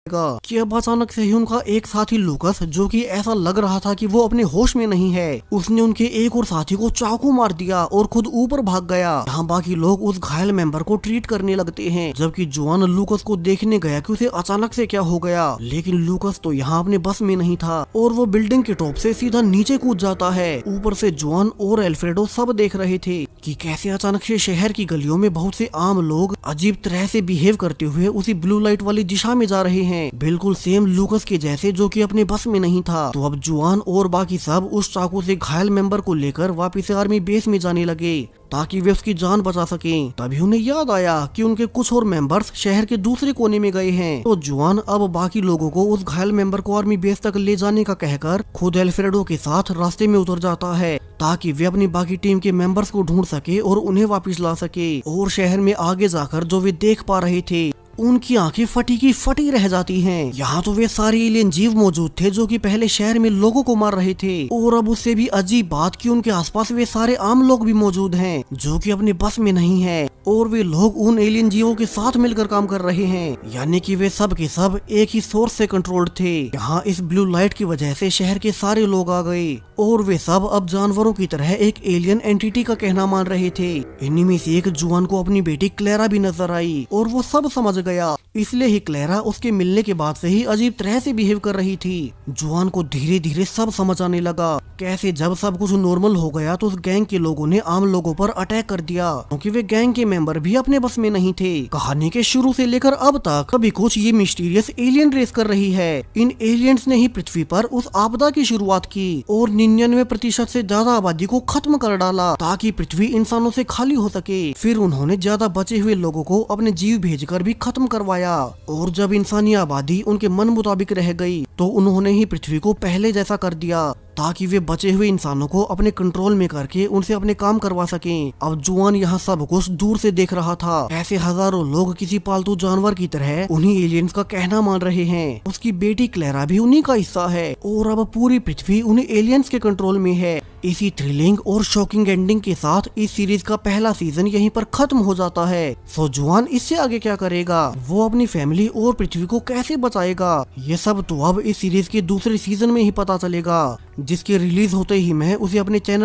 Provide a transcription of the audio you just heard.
कि अब अचानक से ही उनका एक साथी लूकस, जो कि ऐसा लग रहा था कि वो अपने होश में नहीं है, उसने उनके एक और साथी को चाकू मार दिया और खुद ऊपर भाग गया। यहाँ बाकी लोग उस घायल मेंबर को ट्रीट करने लगते हैं, जबकि जुआन लूकस को देखने गया कि उसे अचानक से क्या हो गया। लेकिन लूकस तो यहाँ अपने बस में नहीं था और वो बिल्डिंग के टॉप से सीधा नीचे कूद जाता है। ऊपर से जुआन और एल्फ्रेडो सब देख रहे थे कि कैसे अचानक से शहर की गलियों में बहुत से आम लोग अजीब तरह से बिहेव करते हुए उसी ब्लू लाइट वाली दिशा में जा रहे हैं, बिल्कुल सेम लूकस के जैसे, जो कि अपने बस में नहीं था। तो अब जुआन और बाकी सब उस चाकू से घायल मेंबर को लेकर वापस आर्मी बेस में जाने लगे ताकि वे उसकी जान बचा सकें। तभी उन्हें याद आया कि उनके कुछ और मेंबर्स शहर के दूसरे कोने में गए हैं। तो जुआन अब बाकी लोगों को उस घायल मेंबर को आर्मी बेस तक ले जाने का कहकर खुद एल्फ्रेडो के साथ रास्ते में उतर जाता है ताकि वे अपनी बाकी टीम के मेंबर्स को ढूंढ सके और उन्हें वापस ला सके। और शहर में आगे जाकर जो वे देख पा रहे थे, उनकी आंखें फटी की फटी रह जाती हैं। यहाँ तो वे सारे एलियन जीव मौजूद थे जो कि पहले शहर में लोगों को मार रहे थे, और अब उससे भी अजीब बात कि उनके आसपास वे सारे आम लोग भी मौजूद हैं जो कि अपने बस में नहीं है, और वे लोग उन एलियन जीवों के साथ मिलकर काम कर रहे हैं, यानी कि वे सब के सब एक ही सोर्स से कंट्रोल्ड थे। यहाँ इस ब्लू लाइट की वजह से शहर के सारे लोग आ गए और वे सब अब जानवरों की तरह एक एलियन एंटिटी का कहना मान रहे थे। इन्हीं में से एक जुआन को अपनी बेटी क्लेरा भी नजर आई और वो सब समझ गया, इसलिए ही क्लेरा उसके मिलने के बाद से ही अजीब तरह से बिहेव कर रही थी। जुआन को धीरे धीरे सब समझ आने लगा कैसे जब सब कुछ नॉर्मल हो गया तो उस गैंग के लोगों ने आम लोगों पर अटैक कर दिया, क्योंकि वे गैंग के मेंबर भी अपने बस में नहीं थे। कहानी के शुरू से लेकर अब तक कभी कुछ ये मिस्टीरियस एलियन रेस कर रही है। इन एलियंस ने ही पृथ्वी पर उस आपदा की शुरुआत की और 99% से ज्यादा आबादी को खत्म कर डाला ताकि पृथ्वी इंसानों से खाली हो सके। फिर उन्होंने ज्यादा बचे हुए लोगों को अपने जीव भेजकर भी खत्म करवाया, और जब इंसानी आबादी उनके मन मुताबिक रह गई तो उन्होंने ही पृथ्वी को पहले जैसा कर दिया ताकि वे बचे हुए इंसानों को अपने कंट्रोल में करके उनसे अपने काम करवा सकें। अब जुआन यहाँ सब कुछ दूर से देख रहा था, ऐसे हजारों लोग किसी पालतू जानवर की तरह उन्हीं एलियंस का कहना मान रहे हैं। उसकी बेटी क्लेरा भी उन्हीं का हिस्सा है और अब पूरी पृथ्वी उन्हीं एलियंस के कंट्रोल में है। इसी थ्रिलिंग और शॉकिंग एंडिंग के साथ इस सीरीज का पहला सीजन यहीं पर खत्म हो जाता है। सो जुआन इससे आगे क्या करेगा, वो अपनी फैमिली और पृथ्वी को कैसे बचाएगा, ये सब तो अब इस सीरीज के दूसरे सीजन में ही पता चलेगा, जिसके रिलीज होते ही मैं उसे अपने चैनल